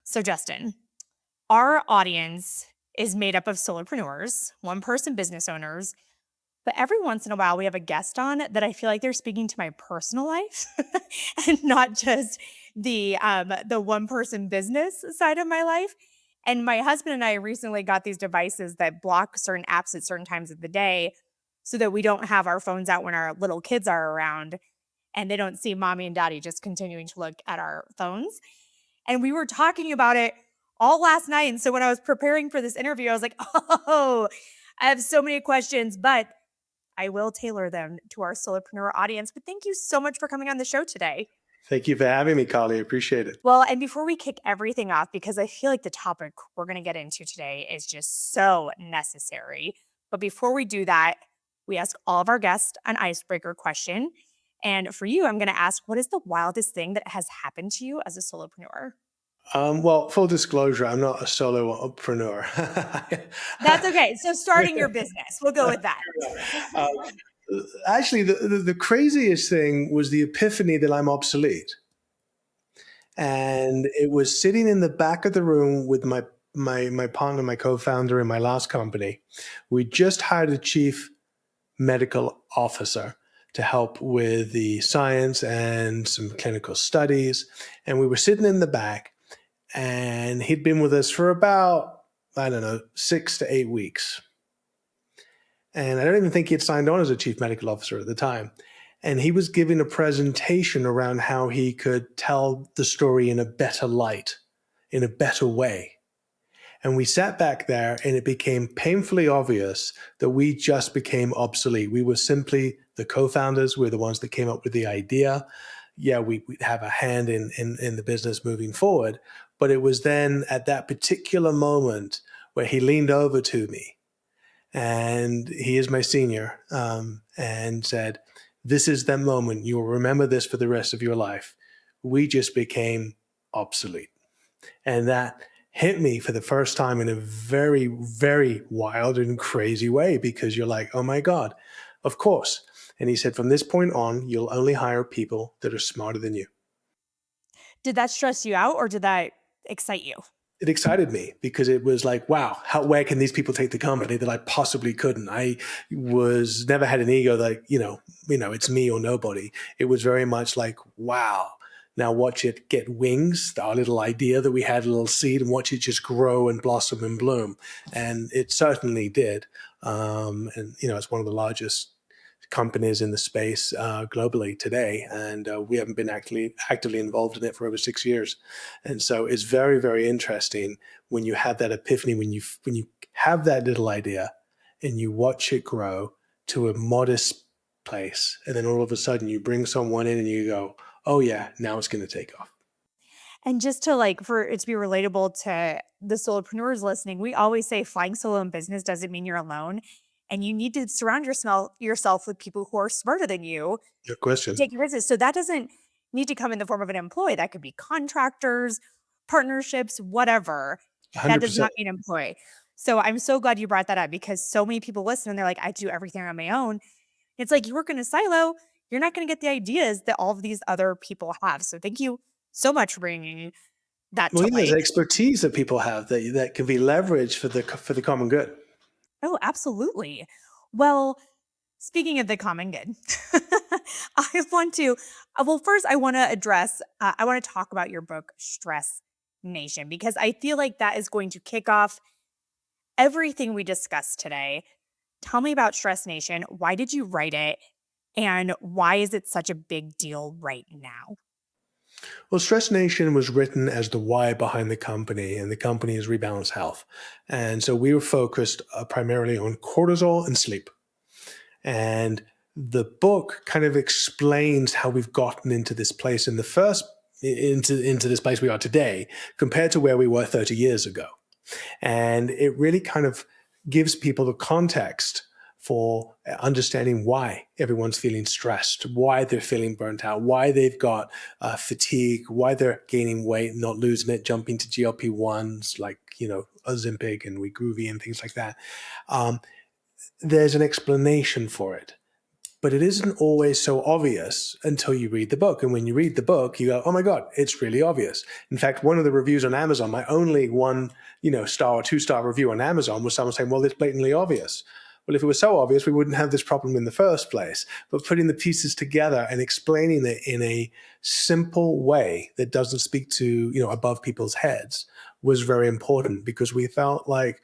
So, Justin, our audience is made up of solopreneurs, one person business owners, but every once in a while we have a guest on that I feel like they're speaking to my personal life and not just the one person business side of my life. And my husband and I recently got these devices that block certain apps at certain times of the day so that we don't have our phones out when our little kids are around and they don't see mommy and daddy just continuing to look at our phones. And we were talking about it all last night. And so when I was preparing for this interview, I was like, oh, I have so many questions, but I will tailor them to our solopreneur audience. But thank you so much for coming on the show today. Thank you for having me, Carly. I appreciate it. Well, and before we kick everything off, because I feel like the topic we're going to get into today is just so necessary. But before we do that, we ask all of our guests an icebreaker question. And for you, I'm going to ask, what is the wildest thing that has happened to you as a solopreneur? Well, full disclosure, I'm not a solopreneur. That's okay. So starting your business, we'll go with that. Uh, Actually, the craziest thing was the epiphany that I'm obsolete. And it was sitting in the back of the room with my partner, my co-founder in my last company. We just hired a chief medical officer to help with the science and some clinical studies. And we were sitting in the back, and he'd been with us for about, 6 to 8 weeks. And I don't even think he had signed on as a chief medical officer at the time. And he was giving a presentation around how he could tell the story in a better light, in a better way. And we sat back there, and it became painfully obvious that we just became obsolete. We were simply the co-founders. We're the ones that came up with the idea. Yeah, we have a hand in the business moving forward. But it was then at that particular moment where he leaned over to me, and he is my senior, and said, "This is that moment. You will remember this for the rest of your life. We just became obsolete." And that hit me for the first time in a very, very wild and crazy way, because you're like, oh my God, of course. And he said, from this point on, you'll only hire people that are smarter than you. Did that stress you out or did that excite you? It excited me because it was like, wow, where can these people take the company that I possibly couldn't? I was never had an ego like, it's me or nobody. It was very much like, wow, now watch it get wings, our little idea that we had, a little seed, and watch it just grow and blossom and bloom. And it certainly did. It's one of the largest companies in the space globally today, and we haven't been actively involved in it for over 6 years. And so it's very, very interesting when you have that epiphany, when you have that little idea and you watch it grow to a modest place, and then all of a sudden you bring someone in and you go, oh yeah, now it's going to take off. And just to for it to be relatable to the solopreneurs listening, we always say flying solo in business doesn't mean you're alone. And you need to surround yourself with people who are smarter than you Your to question. take your business. So that doesn't need to come in the form of an employee. That could be contractors, partnerships, whatever. That does 100%. not mean employee. So I'm so glad you brought that up because so many people listen and they're like, I do everything on my own. It's like you work in a silo, you're not going to get the ideas that all of these other people have. So thank you so much for bringing that Well, to there's light. expertise that people have that can be leveraged for the common good. Oh, absolutely. Well, speaking of the common good, I want to, first, I want to I want to talk about your book, Stress Nation, because I feel like that is going to kick off everything we discussed today. Tell me about Stress Nation. Why did you write it? And why is it such a big deal right now? Well, Stress Nation was written as the why behind the company, and the company is Rebalance Health. And so we were focused primarily on cortisol and sleep. And the book kind of explains how we've gotten into this place into this place we are today compared to where we were 30 years ago. And it really kind of gives people the context for understanding why everyone's feeling stressed, why they're feeling burnt out, why they've got fatigue, why they're gaining weight, not losing it, jumping to GLP-1s like, Ozempic and Wegovy and things like that. There's an explanation for it. but it isn't always so obvious until you read the book. And when you read the book, you go, oh my God, it's really obvious. In fact, one of the reviews on Amazon, my only one, star or 2-star review on Amazon was someone saying, well, it's blatantly obvious. Well, if it was so obvious, we wouldn't have this problem in the first place. But putting the pieces together and explaining it in a simple way that doesn't speak to, above people's heads was very important, because we felt like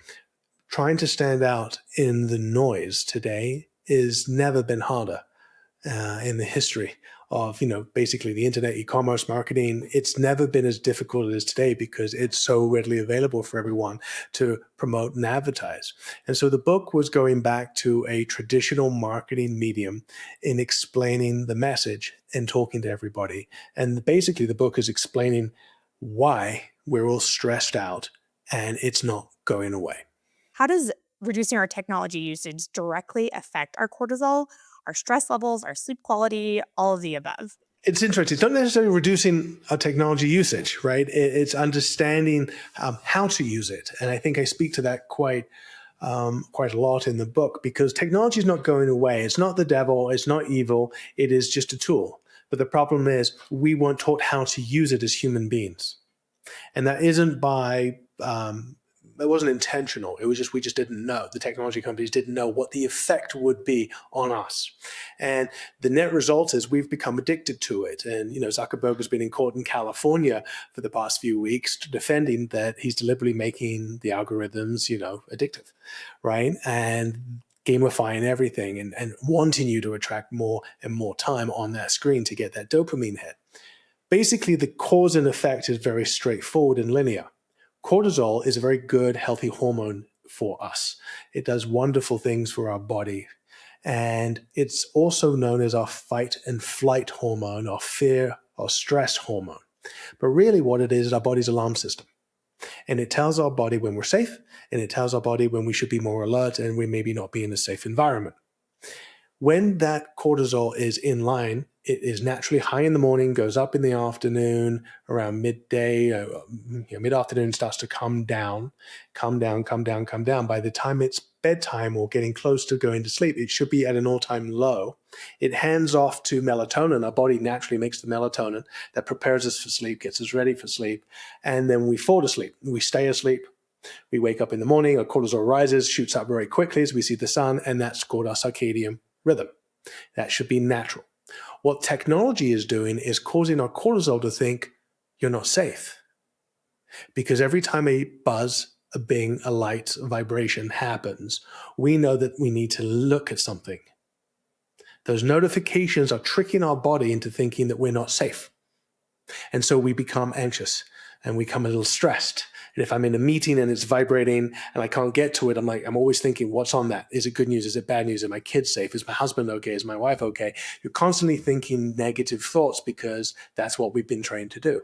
trying to stand out in the noise today is never been harder in the history of, basically the internet, e-commerce, marketing. It's never been as difficult as it is today, because it's so readily available for everyone to promote and advertise. And so the book was going back to a traditional marketing medium in explaining the message and talking to everybody. And basically the book is explaining why we're all stressed out and it's not going away. How does reducing our technology usage directly affect our cortisol, our stress levels, our sleep quality, all of the above? It's interesting. It's not necessarily reducing our technology usage, right? It's understanding how to use it. And I think I speak to that quite a lot in the book, because technology is not going away. It's not the devil. It's not evil. It is just a tool. But the problem is we weren't taught how to use it as human beings. And that isn't by it wasn't intentional. It was just, we just didn't know. The technology companies didn't know what the effect would be on us. And the net result is we've become addicted to it. And, Zuckerberg has been in court in California for the past few weeks defending that he's deliberately making the algorithms, addictive, right? And gamifying everything and wanting you to attract more and more time on that screen to get that dopamine hit. Basically, the cause and effect is very straightforward and linear. Cortisol is a very good, healthy hormone for us. It does wonderful things for our body. And it's also known as our fight and flight hormone, or fear or stress hormone. But really what it is our body's alarm system. And it tells our body when we're safe, and it tells our body when we should be more alert and we maybe not be in a safe environment. When that cortisol is in line, it is naturally high in the morning, goes up in the afternoon, around midday, mid-afternoon starts to come down. By the time it's bedtime or getting close to going to sleep, it should be at an all-time low. It hands off to melatonin. Our body naturally makes the melatonin that prepares us for sleep, gets us ready for sleep, and then we fall asleep. We stay asleep. We wake up in the morning, our cortisol rises, shoots up very quickly as we see the sun, and that's called our circadian rhythm. That should be natural. What technology is doing is causing our cortisol to think you're not safe. Because every time a buzz, a bing, a light, a vibration happens, we know that we need to look at something. Those notifications are tricking our body into thinking that we're not safe. And so we become anxious and we become a little stressed. And if I'm in a meeting and it's vibrating and I can't get to it, I'm always thinking, what's on that? Is it good news? Is it bad news? Are my kids safe? Is my husband okay? Is my wife okay? You're constantly thinking negative thoughts because that's what we've been trained to do.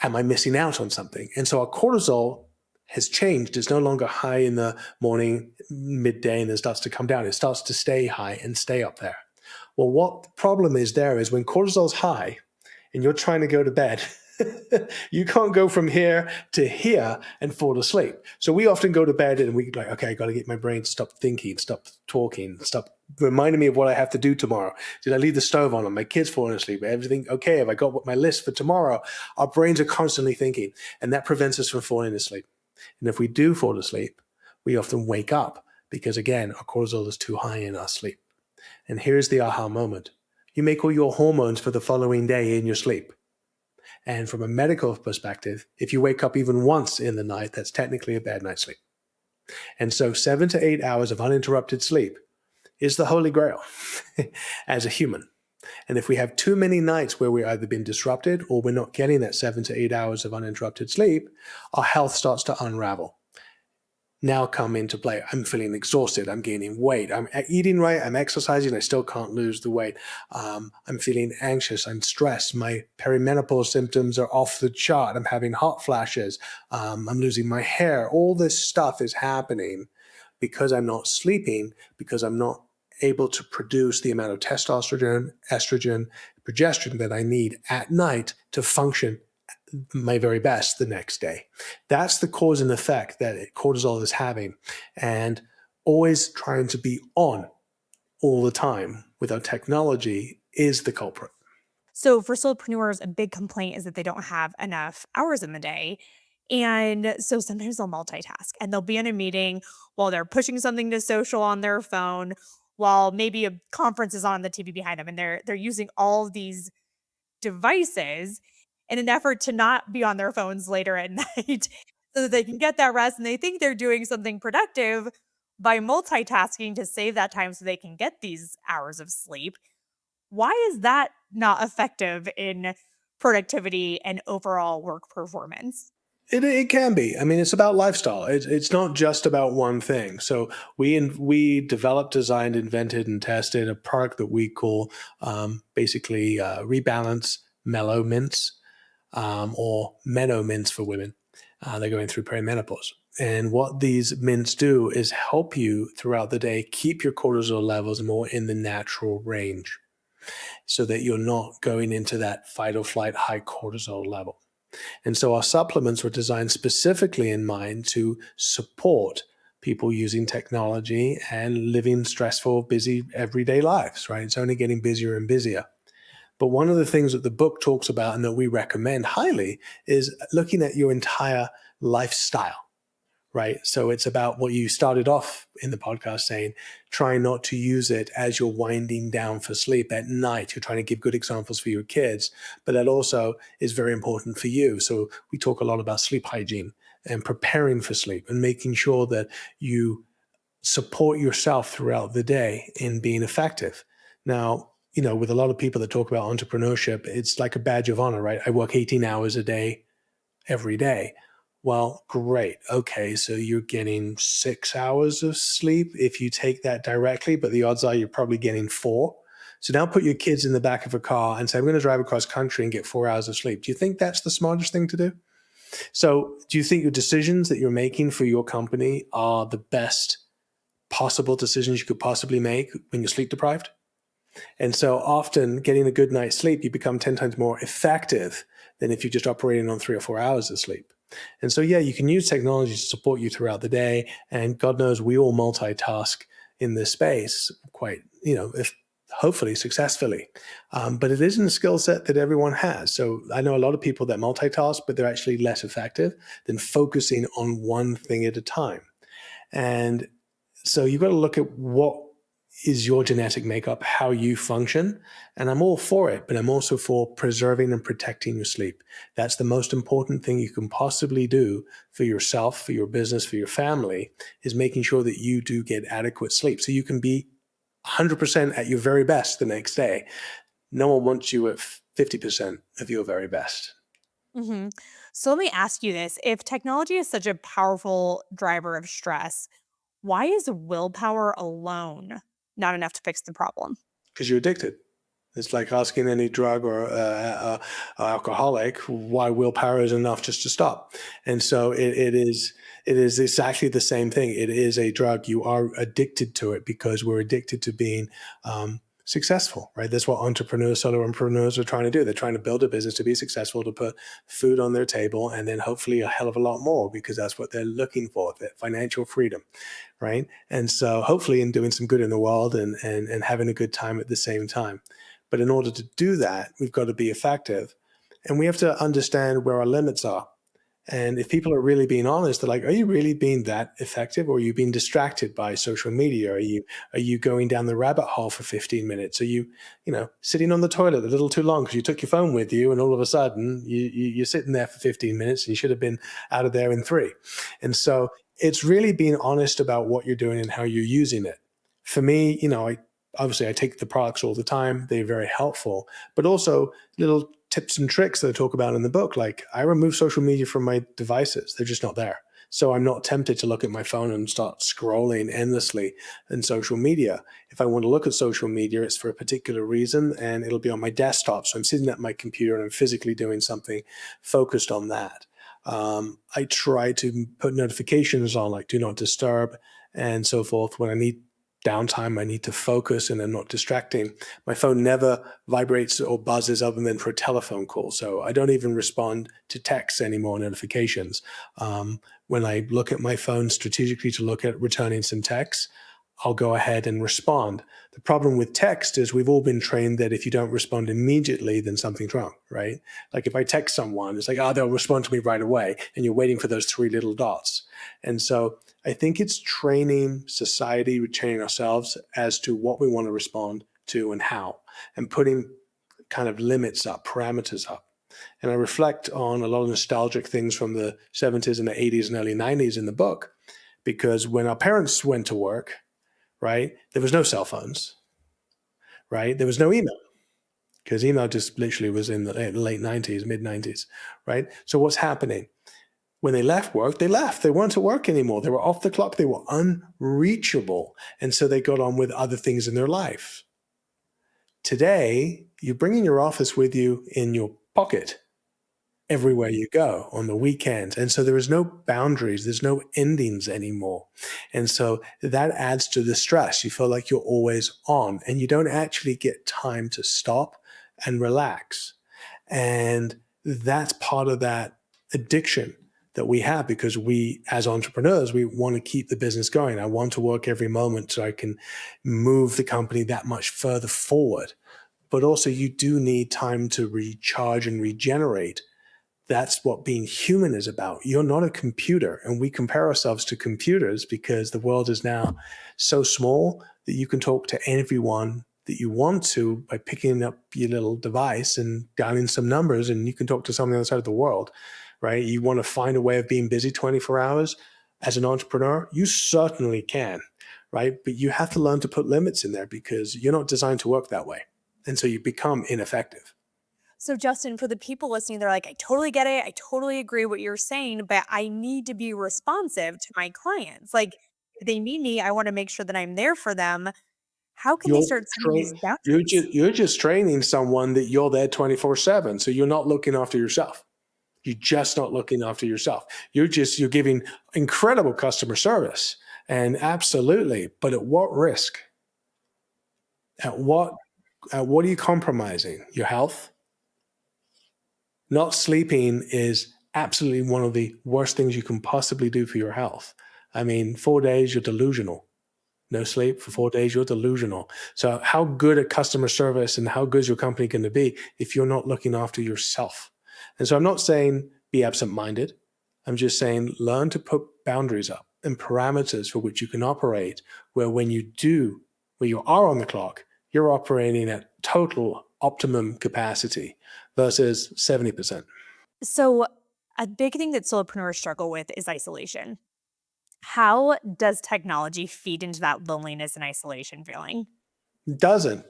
Am I missing out on something? And so our cortisol has changed. It's no longer high in the morning, midday, and then starts to come down. It starts to stay high and stay up there. Well, what the problem is there is when cortisol's high and you're trying to go to bed, you can't go from here to here and fall asleep. So we often go to bed and we like, okay, I got to get my brain to stop thinking, stop talking, stop reminding me of what I have to do tomorrow. Did I leave the stove on? Are my kids falling asleep? Everything okay? Have I got my list for tomorrow? Our brains are constantly thinking, and that prevents us from falling asleep. And if we do fall asleep, we often wake up because, again, our cortisol is too high in our sleep. And here's the aha moment. You make all your hormones for the following day in your sleep. And from a medical perspective, if you wake up even once in the night, that's technically a bad night's sleep. And so 7 to 8 hours of uninterrupted sleep is the holy grail as a human. And if we have too many nights where we're either been disrupted or we're not getting that 7 to 8 hours of uninterrupted sleep, our health starts to unravel. Now come into play. I'm feeling exhausted. I'm gaining weight. I'm eating right. I'm exercising. I still can't lose the weight. I'm feeling anxious. I'm stressed. My perimenopause symptoms are off the chart. I'm having hot flashes. I'm losing my hair. All this stuff is happening because I'm not sleeping, because I'm not able to produce the amount of testosterone, estrogen, progesterone that I need at night to function my very best the next day. That's the cause and effect that cortisol is having. And always trying to be on all the time without technology is the culprit. So for solopreneurs, a big complaint is that they don't have enough hours in the day. And so sometimes they'll multitask and they'll be in a meeting while they're pushing something to social on their phone, while maybe a conference is on the TV behind them, and they're using all of these devices in an effort to not be on their phones later at night so that they can get that rest, and they think they're doing something productive by multitasking to save that time so they can get these hours of sleep. Why is that not effective in productivity and overall work performance? It can be. I mean, it's about lifestyle. It's not just about one thing. So we developed, designed, invented, and tested a product that we call basically Rebalance Mellow Mints, or Menno Mints for women. They're going through perimenopause. And what these mints do is help you throughout the day keep your cortisol levels more in the natural range so that you're not going into that fight or flight high cortisol level. And so our supplements were designed specifically in mind to support people using technology and living stressful, busy everyday lives, right? It's only getting busier and busier. But one of the things that the book talks about and that we recommend highly is looking at your entire lifestyle, right? So it's about what you started off in the podcast saying, try not to use it as you're winding down for sleep at night. You're trying to give good examples for your kids, but that also is very important for you. So we talk a lot about sleep hygiene and preparing for sleep and making sure that you support yourself throughout the day in being effective. Now, with a lot of people that talk about entrepreneurship, it's like a badge of honor, right? I work 18 hours a day every day. Well, great. Okay, so you're getting 6 hours of sleep if you take that directly, but the odds are you're probably getting four. So now put your kids in the back of a car and say, I'm going to drive across country and get 4 hours of sleep. Do you think that's the smartest thing to do? So do you think your decisions that you're making for your company are the best possible decisions you could possibly make when you're sleep deprived? And so often getting a good night's sleep, you become 10 times more effective than if you're just operating on 3 or 4 hours of sleep. And so, yeah, you can use technology to support you throughout the day. And God knows we all multitask in this space quite, if hopefully successfully. But it isn't a skill set that everyone has. So I know a lot of people that multitask, but they're actually less effective than focusing on one thing at a time. And so you've got to look at what is your genetic makeup, how you function. And I'm all for it, but I'm also for preserving and protecting your sleep. That's the most important thing you can possibly do for yourself, for your business, for your family, is making sure that you do get adequate sleep so you can be 100% at your very best the next day. No one wants you at 50% of your very best. hmm So let me ask you this. If technology is such a powerful driver of stress, why is willpower alone not enough to fix the problem? Because you're addicted. It's like asking any drug or alcoholic why willpower is enough just to stop. And so it is exactly the same thing. It is a drug. You are addicted to it because we're addicted to being successful, right? That's what solopreneurs are trying to do. They're trying to build a business to be successful, to put food on their table, and then hopefully a hell of a lot more because that's what they're looking for, that financial freedom, right? And so hopefully in doing some good in the world and having a good time at the same time. But in order to do that, we've got to be effective and we have to understand where our limits are. And if people are really being honest, they're like, are you really being that effective or are you being distracted by social media? Are you going down the rabbit hole for 15 minutes? Are you sitting on the toilet a little too long because you took your phone with you and all of a sudden you're sitting there for 15 minutes and you should have been out of there in three. And so it's really being honest about what you're doing and how you're using it. For me, I take the products all the time. They're very helpful, but also little tips and tricks that I talk about in the book. Like I remove social media from my devices. They're just not there. So I'm not tempted to look at my phone and start scrolling endlessly in social media. If I want to look at social media, it's for a particular reason and it'll be on my desktop. So I'm sitting at my computer and I'm physically doing something focused on that. I try to put notifications on like do not disturb and so forth when I need downtime, I need to focus and I'm not distracting. My phone never vibrates or buzzes other than for a telephone call. So I don't even respond to texts anymore, notifications. When I look at my phone strategically to look at returning some texts, I'll go ahead and respond. The problem with text is we've all been trained that if you don't respond immediately, then something's wrong, right? Like if I text someone, it's like, oh, they'll respond to me right away. And you're waiting for those three little dots. And so I think it's training society, training ourselves as to what we want to respond to and how, and putting kind of limits up, parameters up. And I reflect on a lot of nostalgic things from the 70s and the 80s and early 90s in the book, because when our parents went to work, right, there was no cell phones, right? There was no email because email just literally was in the late 90s, mid 90s, right? So what's happening? When they left work, they left. They weren't at work anymore. They were off the clock. They were unreachable. And so they got on with other things in their life. Today, you bring in your office with you in your pocket everywhere you go on the weekends. And so there is no boundaries, there's no endings anymore. And so that adds to the stress. You feel like you're always on and you don't actually get time to stop and relax. And that's part of that addiction that we have, because we, as entrepreneurs, we want to keep the business going. I want to work every moment so I can move the company that much further forward. But also, you do need time to recharge and regenerate. That's what being human is about. You're not a computer, and we compare ourselves to computers because the world is now so small that you can talk to everyone that you want to by picking up your little device and dialing some numbers, and you can talk to someone on the other side of the world, right? You want to find a way of being busy 24 hours as an entrepreneur, you certainly can, right? But you have to learn to put limits in there because you're not designed to work that way. And so you become ineffective. So, Justin, for the people listening, they're like, I totally get it. I totally agree what you're saying, but I need to be responsive to my clients. Like, if they need me, I want to make sure that I'm there for them. How can they You're start setting these you're boundaries? you're just training someone that you're there 24/7. So you're not looking after yourself. You're just not looking after yourself. You're giving incredible customer service. And absolutely, but at what risk? At what are you compromising? Your health? Not sleeping is absolutely one of the worst things you can possibly do for your health. I mean, 4 days, you're delusional. No sleep for 4 days, you're delusional. So, how good at customer service and how good is your company going to be if you're not looking after yourself? And so, I'm not saying be absent minded. I'm just saying learn to put boundaries up and parameters for which you can operate, where where you are on the clock, you're operating at total optimum capacity versus 70%. So, a big thing that solopreneurs struggle with is isolation. How does technology feed into that loneliness and isolation feeling? Doesn't.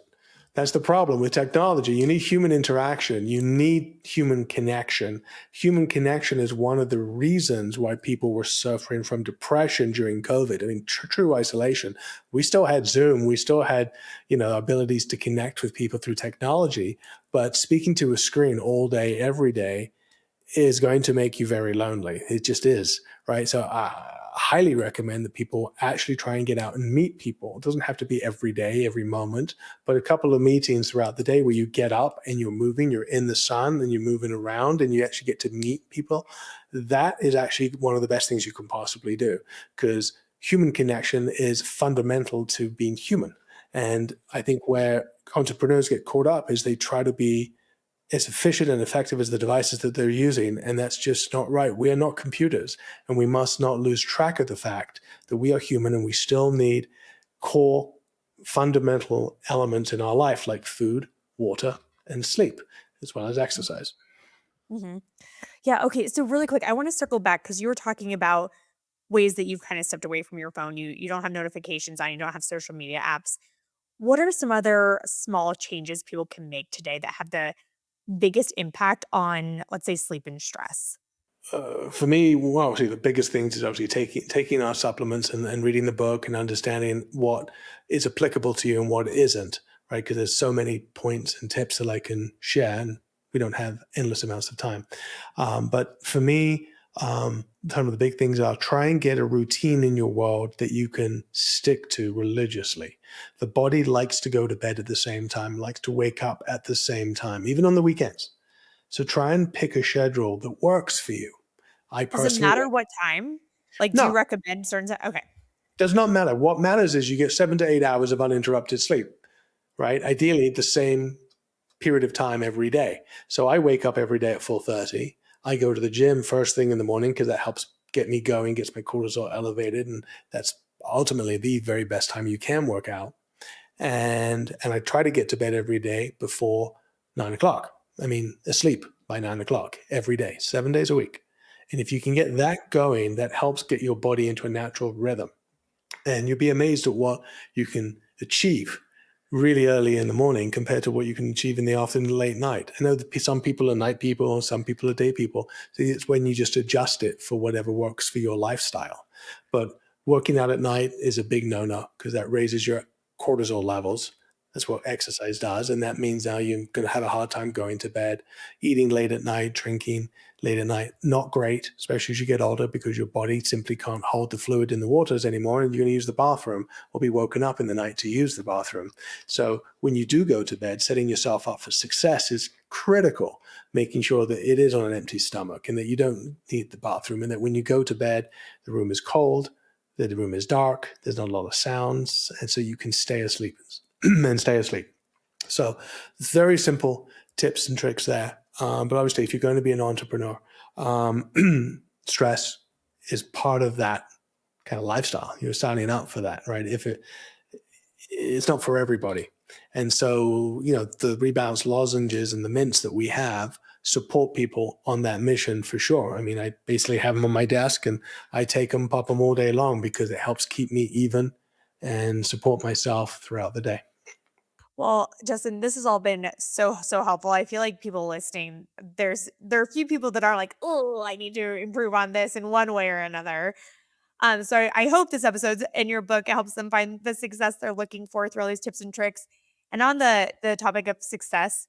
That's the problem with technology. You need human interaction. You need human connection. Human connection is one of the reasons why people were suffering from depression during COVID. I mean, true isolation. We still had Zoom. We still had, abilities to connect with people through technology. But speaking to a screen all day, every day, is going to make you very lonely. It just is, right? So I highly recommend that people actually try and get out and meet people. It doesn't have to be every day, every moment, but a couple of meetings throughout the day where you get up and you're moving, you're in the sun and you're moving around and you actually get to meet people. That is actually one of the best things you can possibly do, because human connection is fundamental to being human. And I think where entrepreneurs get caught up is they try to be as efficient and effective as the devices that they're using. And that's just not right. We are not computers, and we must not lose track of the fact that we are human and we still need core fundamental elements in our life like food, water, and sleep, as well as exercise. Hmm. Yeah. Okay. So, really quick, I want to circle back because you were talking about ways that you've kind of stepped away from your phone. You don't have notifications on. You don't have social media apps. What are some other small changes people can make today that have the biggest impact on, let's say, sleep and stress? For me, well, obviously the biggest things is obviously taking our supplements and reading the book and understanding what is applicable to you and what isn't, right? Because there's so many points and tips that I can share, and we don't have endless amounts of time. But for me, some of the big things are try and get a routine in your world that you can stick to religiously. The body likes to go to bed at the same time, likes to wake up at the same time, even on the weekends. So try and pick a schedule that works for you. I Does it personally matter what time? Like, do you no, recommend certain ti Okay. Does not matter. What matters is you get 7 to 8 hours of uninterrupted sleep, right? Ideally, the same period of time every day. So I wake up every day at 4:30. I go to the gym first thing in the morning because that helps get me going, gets my cortisol elevated, and that's ultimately the very best time you can work out. And I try to get to bed every day before 9 o'clock. I mean, asleep by 9 o'clock every day, 7 days a week. And if you can get that going, that helps get your body into a natural rhythm. And you'll be amazed at what you can achieve really early in the morning compared to what you can achieve in the afternoon, late night. I know that some people are night people, some people are day people. So it's when you just adjust it for whatever works for your lifestyle. But working out at night is a big no-no because that raises your cortisol levels. That's what exercise does. And that means now you're going to have a hard time going to bed, eating late at night, drinking late at night. Not great, especially as you get older because your body simply can't hold the fluid in the waters anymore and you're going to use the bathroom or be woken up in the night to use the bathroom. So when you do go to bed, setting yourself up for success is critical, making sure that it is on an empty stomach and that you don't need the bathroom and that when you go to bed, the room is cold, that the room is dark, there's not a lot of sounds, and so you can stay asleep and stay asleep. So very simple tips and tricks there. But obviously, if you're going to be an entrepreneur, stress is part of that kind of lifestyle. You're signing up for that, right? It's not for everybody. And so, the Rebalance lozenges and the mints that we have support people on that mission for sure. I mean, I basically have them on my desk and I take them, pop them all day long because it helps keep me even and support myself throughout the day. Well, Justin, this has all been so helpful. I feel like people listening, there are a few people that are like, oh, I need to improve on this in one way or another. So I hope this episode in your book helps them find the success they're looking for through all these tips and tricks. And on the topic of success,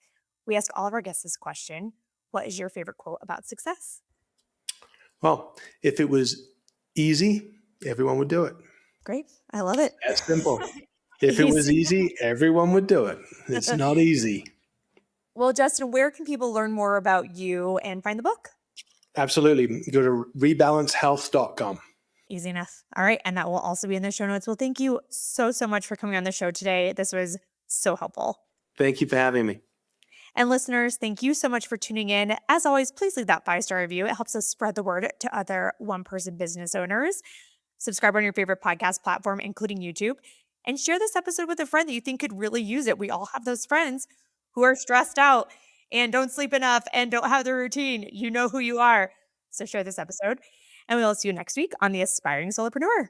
we ask all of our guests this question: what is your favorite quote about success? Well, if it was easy, everyone would do it. Great, I love it. That's simple. If it was Easy. easy, everyone would do it. It's not easy. Well, Justin, where can people learn more about you and find the book? Absolutely. Go to rebalancehealth.com. Easy enough. All right. And that will also be in the show notes. Well, thank you so much for coming on the show today. This was so helpful. Thank you for having me. And listeners, thank you so much for tuning in. As always, please leave that 5-star review. It helps us spread the word to other one-person business owners. Subscribe on your favorite podcast platform, including YouTube, and share this episode with a friend that you think could really use it. We all have those friends who are stressed out and don't sleep enough and don't have the routine. You know who you are. So share this episode, and we'll see you next week on the Aspiring Solopreneur.